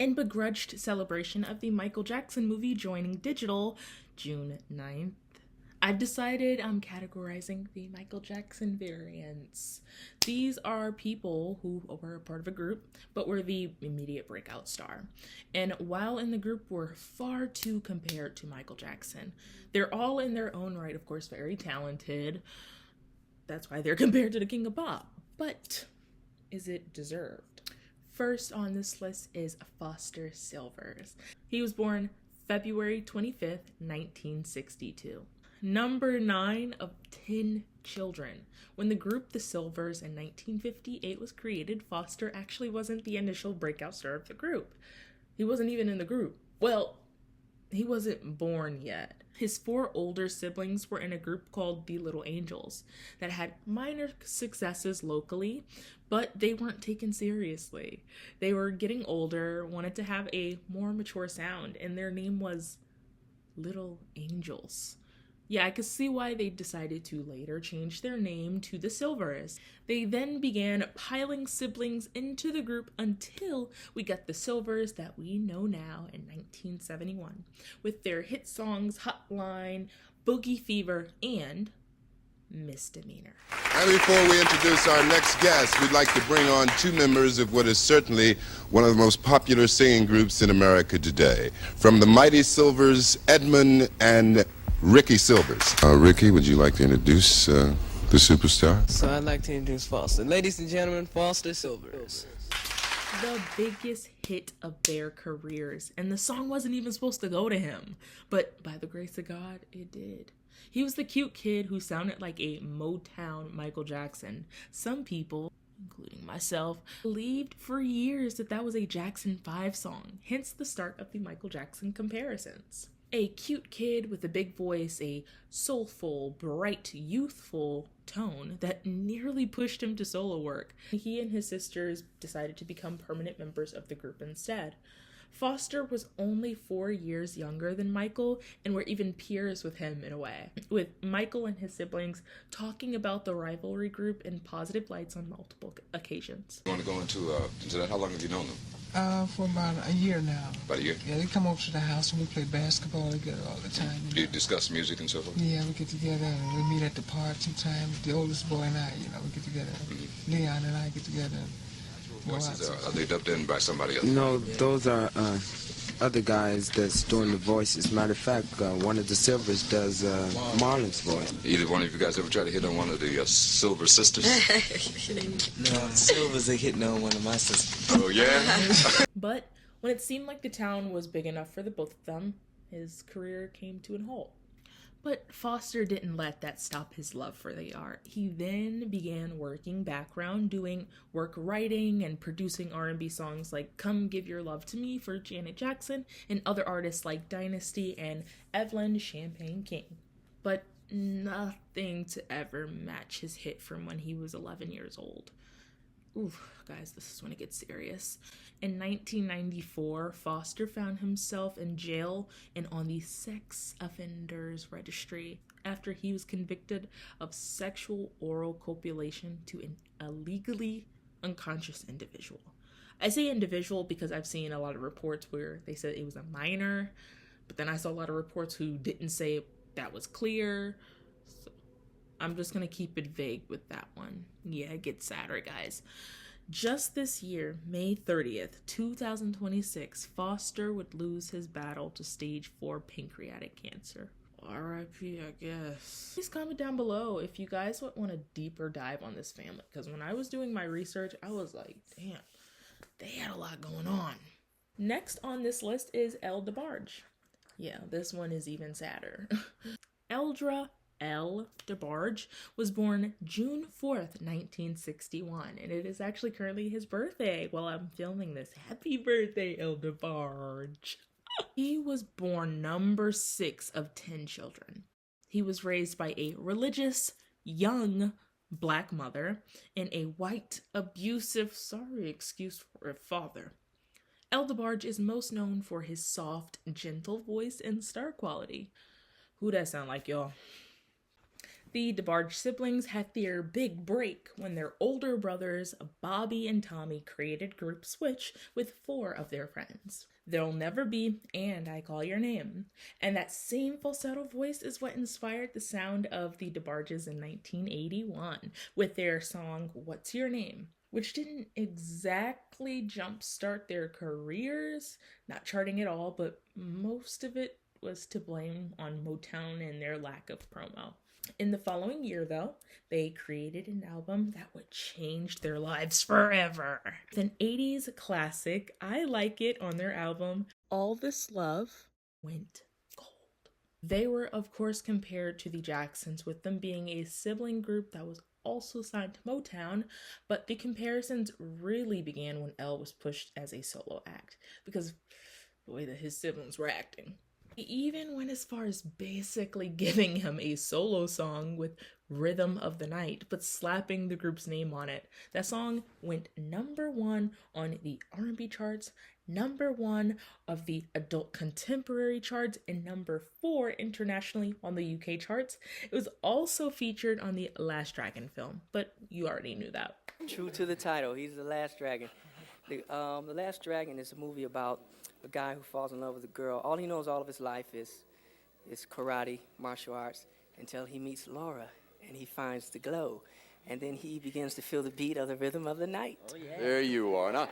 in begrudged celebration of the Michael Jackson movie joining digital June 9th. I've decided I'm categorizing the Michael Jackson variants. These are people who were a part of a group, but were the immediate breakout star. And while in the group were far too compared to Michael Jackson. They're all in their own right, of course, very talented. That's why they're compared to the King of Pop. But is it deserved? First on this list is Foster Sylvers. He was born February 25th, 1962. Number 9 of 10 children. When the group The Sylvers in 1958 was created, Foster actually wasn't the initial breakout star of the group. He wasn't even in the group. Well, he wasn't born yet. His 4 older siblings were in a group called the Little Angels that had minor successes locally, but they weren't taken seriously. They were getting older, wanted to have a more mature sound, and their name was Little Angels. Yeah, I could see why they decided to later change their name to the Sylvers. They then began piling siblings into the group until we got the Sylvers that we know now in 1971, with their hit songs Hotline, Boogie Fever, and Misdemeanor. And before we introduce our next guest, we'd like to bring on 2 members of what is certainly one of the most popular singing groups in America today. From the mighty Sylvers, Edmund and Ricky Sylvers. Ricky, would you like to introduce the superstar? So I'd like to introduce Foster. Ladies and gentlemen, Foster Sylvers. The biggest hit of their careers, and the song wasn't even supposed to go to him, but by the grace of God, it did. He was the cute kid who sounded like a Motown Michael Jackson. Some people, including myself, believed for years that that was a Jackson 5 song, hence the start of the Michael Jackson comparisons. A cute kid with a big voice, a soulful, bright, youthful tone that nearly pushed him to solo work. He and his sisters decided to become permanent members of the group instead. Foster was only 4 years younger than Michael and were even peers with him in a way, with Michael and his siblings talking about the rivalry group in positive lights on multiple occasions. You want to go into that? How long have you known them? For about a year now. About a year? Yeah, they come over to the house and we play basketball together all the time. Do you discuss music and so forth? Yeah, we get together and we meet at the park sometimes. The oldest boy and I, we get together. Mm-hmm. Leon and I get together. Voices, are they dubbed in by somebody else? No, those are other guys that's doing the voices. Matter of fact, one of the Sylvers does Marlon's voice. Either one of you guys ever try to hit on one of the Sylver sisters? No, Sylvers are hitting on one of my sisters. Oh, yeah? But when it seemed like the town was big enough for the both of them, his career came to an halt. But Foster didn't let that stop his love for the art. He then began working background, doing work writing and producing R&B songs like Come Give Your Love to Me for Janet Jackson and other artists like Dynasty and Evelyn Champagne King. But nothing to ever match his hit from when he was 11 years old. Oof, guys, this is when it gets serious. In 1994, Foster found himself in jail and on the sex offenders registry after he was convicted of sexual oral copulation to a legally unconscious individual. I say individual because I've seen a lot of reports where they said it was a minor, but then I saw a lot of reports who didn't say that was clear. So I'm just going to keep it vague with that one. Yeah, it gets sadder, guys. Just this year, May 30th, 2026, Foster would lose his battle to stage 4 pancreatic cancer. R.I.P., I guess. Please comment down below if you guys want a deeper dive on this family, because when I was doing my research, I was like, damn, they had a lot going on. Next on this list is Debarge. Yeah, this one is even sadder. Eldra L. Debarge was born June 4th, 1961, and it is actually currently his birthday while I'm filming this. Happy birthday, L. Debarge. He was born number 6 of 10 children. He was raised by a religious, young black mother and a white, abusive, father. L. Debarge is most known for his soft, gentle voice and star quality. Who that sound like, y'all? The Debarge siblings had their big break when their older brothers, Bobby and Tommy, created Group Switch with 4 of their friends. There'll Never Be and I Call Your Name. And that same falsetto voice is what inspired the sound of the Debarges in 1981 with their song What's Your Name, which didn't exactly jumpstart their careers, not charting at all, but most of it was to blame on Motown and their lack of promo. In the following year, though, they created an album that would change their lives forever. With an 80s classic, I Like It, on their album, All This Love Went Gold. They were, of course, compared to the Jacksons, with them being a sibling group that was also signed to Motown, but the comparisons really began when Elle was pushed as a solo act, because of the way that his siblings were acting. He even went as far as basically giving him a solo song with Rhythm of the Night, but slapping the group's name on it. That song went #1 on the R&B charts, #1 of the adult contemporary charts, and #4 internationally on the UK charts. It was also featured on the Last Dragon film, but you already knew that. True to the title, he's the Last Dragon. The Last Dragon is a movie about a guy who falls in love with a girl. All he knows all of his life is karate, martial arts, until he meets Laura and he finds the glow. And then he begins to feel the beat of the rhythm of the night. Oh, yeah. There you are. Now,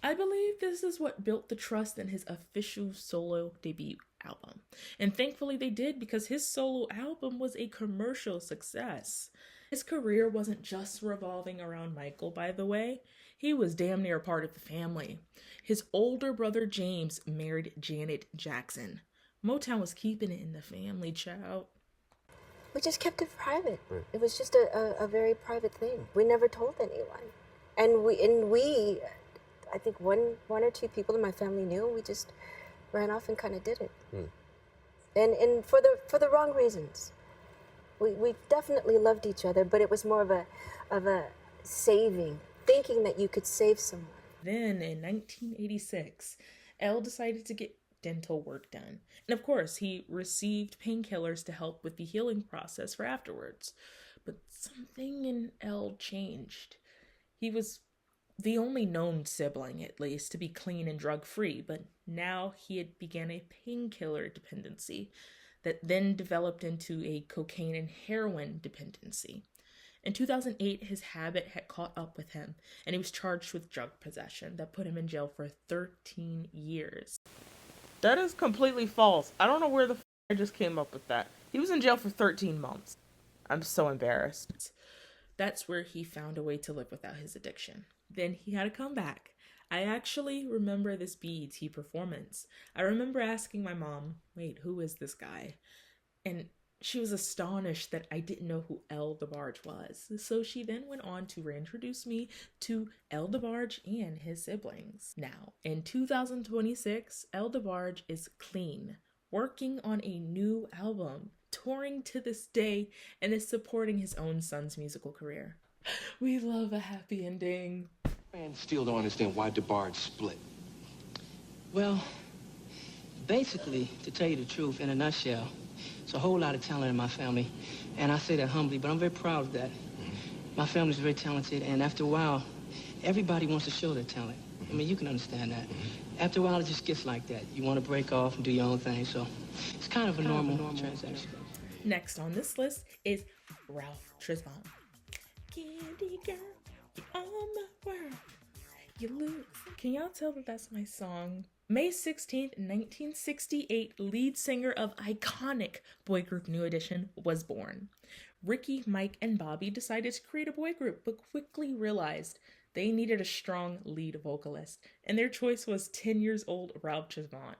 I believe this is what built the trust in his official solo debut album. And thankfully they did, because his solo album was a commercial success. His career wasn't just revolving around Michael, by the way. He was damn near a part of the family. His older brother James married Janet Jackson. Motown was keeping it in the family, child. We just kept it private. It was just a very private thing. We never told anyone. And we I think one or two people in my family knew. We just ran off and kind of did it. And for the wrong reasons. We definitely loved each other, but it was more of a saving, thinking that you could save someone. Then in 1986, Elle decided to get dental work done. And of course, he received painkillers to help with the healing process for afterwards. But something in Elle changed. He was the only known sibling, at least, to be clean and drug-free, but now he had began a painkiller dependency that then developed into a cocaine and heroin dependency. In 2008, his habit had caught up with him, and he was charged with drug possession that put him in jail for 13 years. That is completely false. I don't know where the I just came up with that. He was in jail for 13 months. I'm so embarrassed. That's where he found a way to live without his addiction. Then he had a comeback. I actually remember this BET performance. I remember asking my mom, wait, who is this guy? And she was astonished that I didn't know who Elle Debarge was. So she then went on to reintroduce me to Elle Debarge and his siblings. Now, in 2026, Elle Debarge is clean, working on a new album, touring to this day, and is supporting his own son's musical career. We love a happy ending. Fans still don't understand why Debarge split. Well, basically, to tell you the truth, in a nutshell, it's a whole lot of talent in my family, and I say that humbly, but I'm very proud of that. My family's very talented, and after a while, everybody wants to show their talent. I mean, you can understand that. After a while, it just gets like that. You want to break off and do your own thing, so it's kind of a normal transaction. Next on this list is Ralph Tresvant. Candy girl, you're on my world. You lose. Can y'all tell that that's my song? May 16th, 1968, lead singer of iconic boy group New Edition was born. Ricky, Mike, and Bobby decided to create a boy group, but quickly realized they needed a strong lead vocalist, and their choice was 10 years old Ralph Tresvant.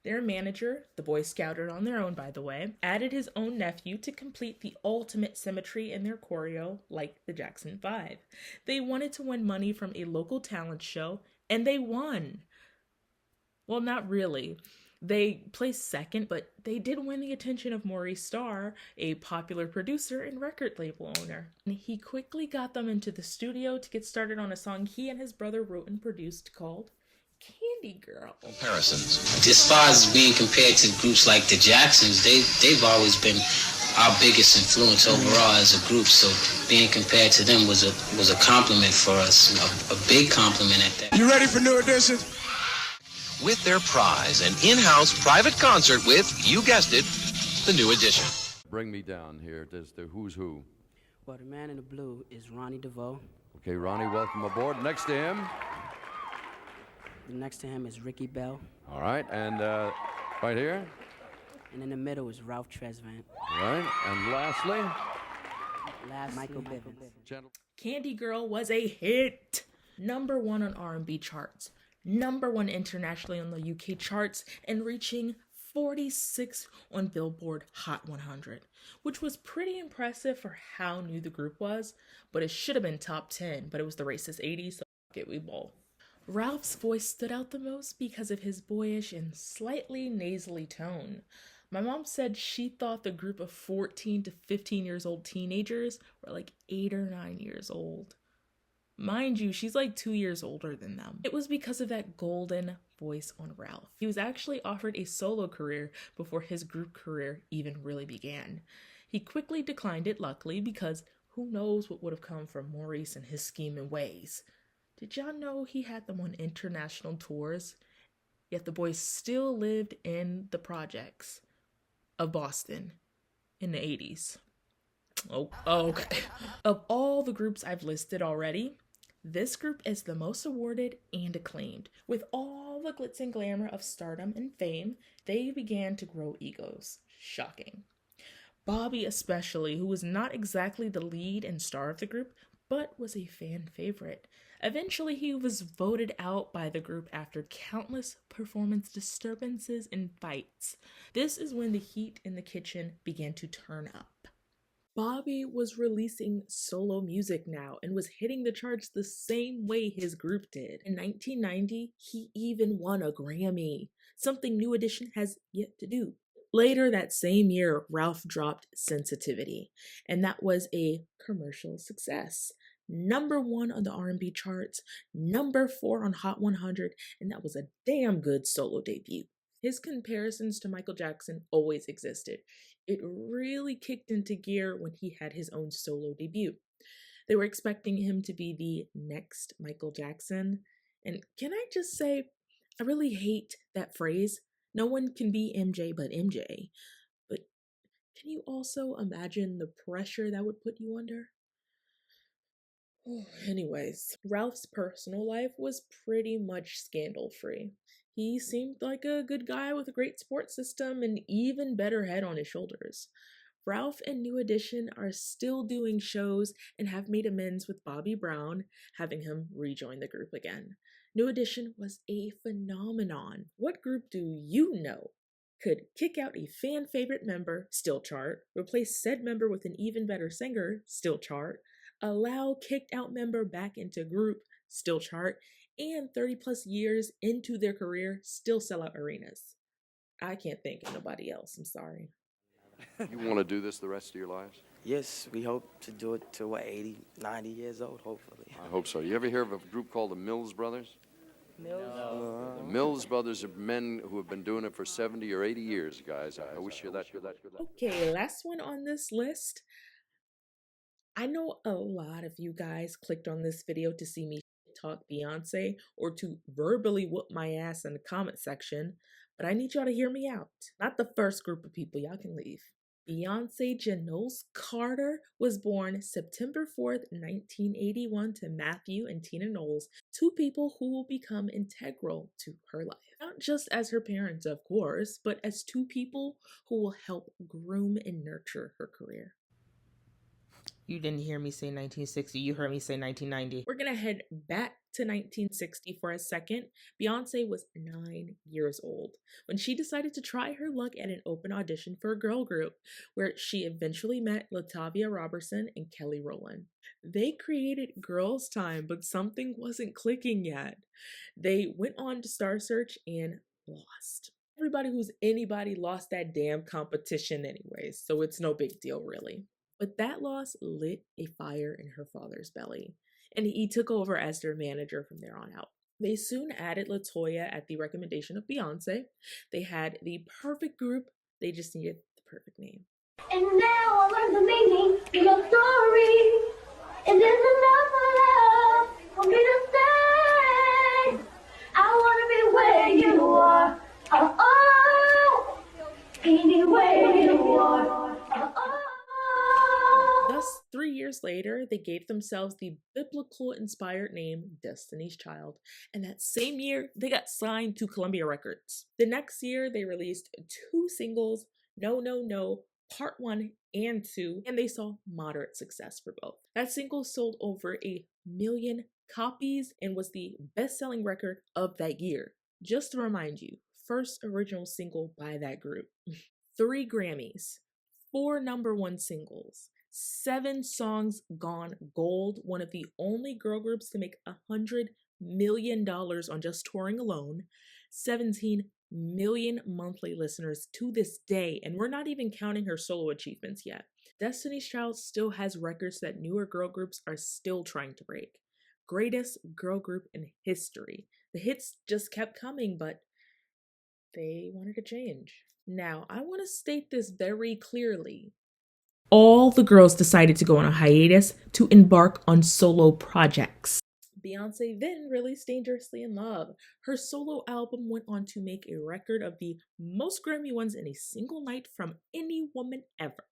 Their manager, the Boy Scouted on their own by the way, added his own nephew to complete the ultimate symmetry in their choreo, like the Jackson 5. They wanted to win money from a local talent show, and they won. Well, not really. They placed second, but they did win the attention of Maurice Starr, a popular producer and record label owner. And he quickly got them into the studio to get started on a song he and his brother wrote and produced called Candy Girl. Comparisons. As far as being compared to groups like the Jacksons, they've always been our biggest influence overall as a group. So being compared to them was a compliment for us, a big compliment at that. You ready for New Edition? With their prize, an in-house private concert with, you guessed it, the New Edition. Bring me down here. There's the who's who. Well, the man in the blue is Ronnie DeVoe. Okay, Ronnie, welcome aboard. Next to him. Next to him is Ricky Bell. All right, and right here. And in the middle is Ralph Tresvant. All right, and lastly, Michael Bivins. Candy Girl was a hit. #1 on R&B charts, #1 internationally on the UK charts, and reaching 46 on Billboard Hot 100, which was pretty impressive for how new the group was, but it should have been top 10, but it was the racist 80s, so fuck it, we bowl. Ralph's voice stood out the most because of his boyish and slightly nasally tone. My mom said she thought the group of 14 to 15 years old teenagers were like 8 or 9 years old. Mind you, she's like 2 years older than them. It was because of that golden voice on Ralph. He was actually offered a solo career before his group career even really began. He quickly declined it, luckily, because who knows what would have come from Maurice and his scheming ways. Did y'all know he had them on international tours? Yet the boys still lived in the projects of Boston in the 80s. Oh, okay. Of all the groups I've listed already, this group is the most awarded and acclaimed. With all the glitz and glamour of stardom and fame, they began to grow egos. Shocking. Bobby especially, who was not exactly the lead and star of the group, but was a fan favorite. Eventually, he was voted out by the group after countless performance disturbances and fights. This is when the heat in the kitchen began to turn up. Bobby was releasing solo music now and was hitting the charts the same way his group did. In 1990, he even won a Grammy, something New Edition has yet to do. Later that same year, Ralph dropped Sensitivity, and that was a commercial success. #1 on the R&B charts, #4 on Hot 100, and that was a damn good solo debut. His comparisons to Michael Jackson always existed. It really kicked into gear when he had his own solo debut. They were expecting him to be the next Michael Jackson, and can I just say, I really hate that phrase, no one can be MJ but MJ, but can you also imagine the pressure that would put you under? Anyways, Ralph's personal life was pretty much scandal-free. He seemed like a good guy with a great support system and even better head on his shoulders. Ralph and New Edition are still doing shows and have made amends with Bobby Brown, having him rejoin the group again. New Edition was a phenomenon. What group do you know could kick out a fan favorite member, still chart, replace said member with an even better singer, still chart, allow kicked out member back into group, still chart, and 30 plus years into their career, still sell out arenas? I can't think of nobody else, I'm sorry. You want to do this the rest of your lives? Yes, we hope to do it till 80, 90 years old, hopefully. I hope so. You ever hear of a group called the Mills Brothers? No. The Mills Brothers are men who have been doing it for 70 or 80 years, guys. I wish you that. Okay, last one on this list. I know a lot of you guys clicked on this video to see me talk Beyonce or to verbally whoop my ass in the comment section, but I need y'all to hear me out. Not the first group of people, y'all can leave. Beyonce Knowles-Carter was born September 4th, 1981 to Matthew and Tina Knowles, two people who will become integral to her life. Not just as her parents, of course, but as two people who will help groom and nurture her career. You didn't hear me say 1960, you heard me say 1990. We're gonna head back to 1960 for a second. Beyonce was 9 years old when she decided to try her luck at an open audition for a girl group, where she eventually met Latavia Robertson and Kelly Rowland. They created Girls Time, but something wasn't clicking yet. They went on to Star Search and lost. Everybody who's anybody lost that damn competition anyways, so it's no big deal really. But that loss lit a fire in her father's belly, and he took over as their manager from there on out. They soon added LaToya at the recommendation of Beyonce. They had the perfect group, they just needed the perfect name. And now I learn the meaning of your story. Is this enough love for me to stay? I wanna be where you are. Oh, oh, anywhere you are. Oh, oh. Thus, 3 years later, they gave themselves the biblical-inspired name Destiny's Child, and that same year, they got signed to Columbia Records. The next year, they released 2 singles, No, No, No, Part 1 and 2, and they saw moderate success for both. That single sold over 1 million copies and was the best-selling record of that year. Just to remind you, first original single by that group. 3 Grammys, 4 #1 singles, 7 songs gone gold, one of the only girl groups to make $100 million on just touring alone, 17 million monthly listeners to this day, and we're not even counting her solo achievements yet. Destiny's Child still has records that newer girl groups are still trying to break. Greatest girl group in history. The hits just kept coming, but they wanted to change. Now, I want to state this very clearly. All the girls decided to go on a hiatus to embark on solo projects. Beyonce then released Dangerously in Love. Her solo album went on to make a record of the most Grammy wins in a single night from any woman ever.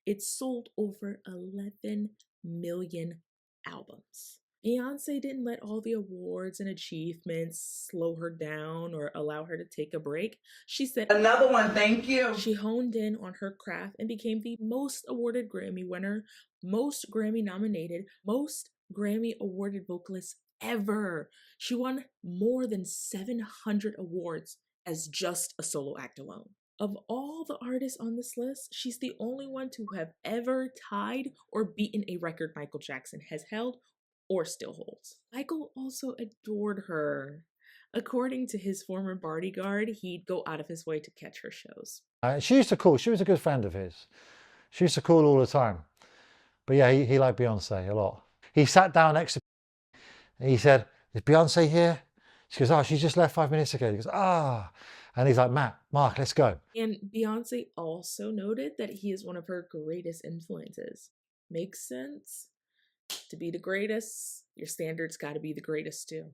It sold over 11 million albums. Beyonce didn't let all the awards and achievements slow her down or allow her to take a break. She said, "Another one, thank you." She honed in on her craft and became the most awarded Grammy winner, most Grammy nominated, most Grammy awarded vocalist ever. She won more than 700 awards as just a solo act alone. Of all the artists on this list, she's the only one to have ever tied or beaten a record Michael Jackson has held or still holds. Michael also adored her. According to his former bodyguard, he'd go out of his way to catch her shows. She used to call, she was a good friend of his. She used to call all the time. But yeah, he liked Beyonce a lot. He sat down next to me and he said, "Is Beyonce here?" She goes, "Oh, she just left 5 minutes ago." He goes, "Ah." And he's like, "Mark, let's go." And Beyonce also noted that he is one of her greatest influences. Makes sense? To be the greatest, your standards got to be the greatest too.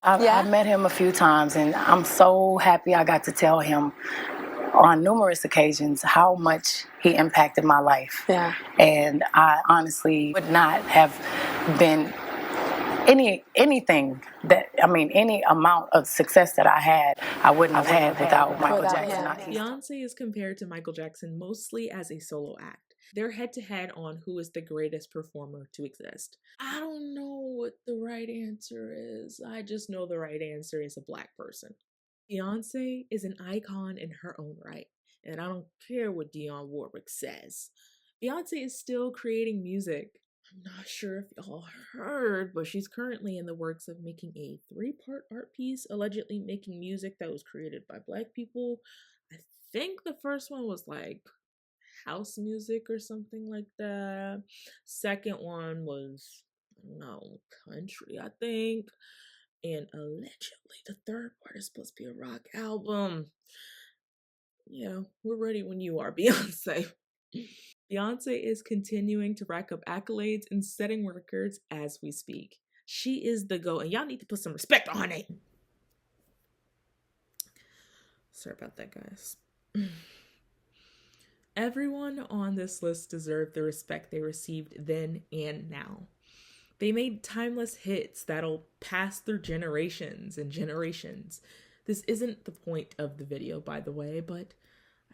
I've met him a few times, and I'm so happy I got to tell him on numerous occasions how much he impacted my life. Yeah. And I honestly would not have been anything that, any amount of success that I had, I wouldn't have had without Michael Jackson. Beyonce is compared to Michael Jackson mostly as a solo act. They're head-to-head on who is the greatest performer to exist. I don't know what the right answer is. I just know the right answer is a Black person. Beyonce is an icon in her own right, and I don't care what Dionne Warwick says. Beyonce is still creating music. I'm not sure if y'all heard, but she's currently in the works of making a 3-part art piece, allegedly making music that was created by Black people. I think the first one was like house music or something like that. Second one was, country, I think. And allegedly the third part is supposed to be a rock album. Yeah, we're ready when you are, Beyonce. Beyonce is continuing to rack up accolades and setting records as we speak. She is the GOAT, and y'all need to put some respect on it. Sorry about that, guys. Everyone on this list deserved the respect they received then and now. They made timeless hits that'll pass through generations and generations. This isn't the point of the video, by the way, but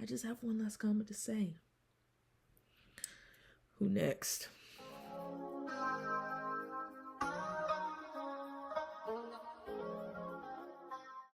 I just have one last comment to say. Who next?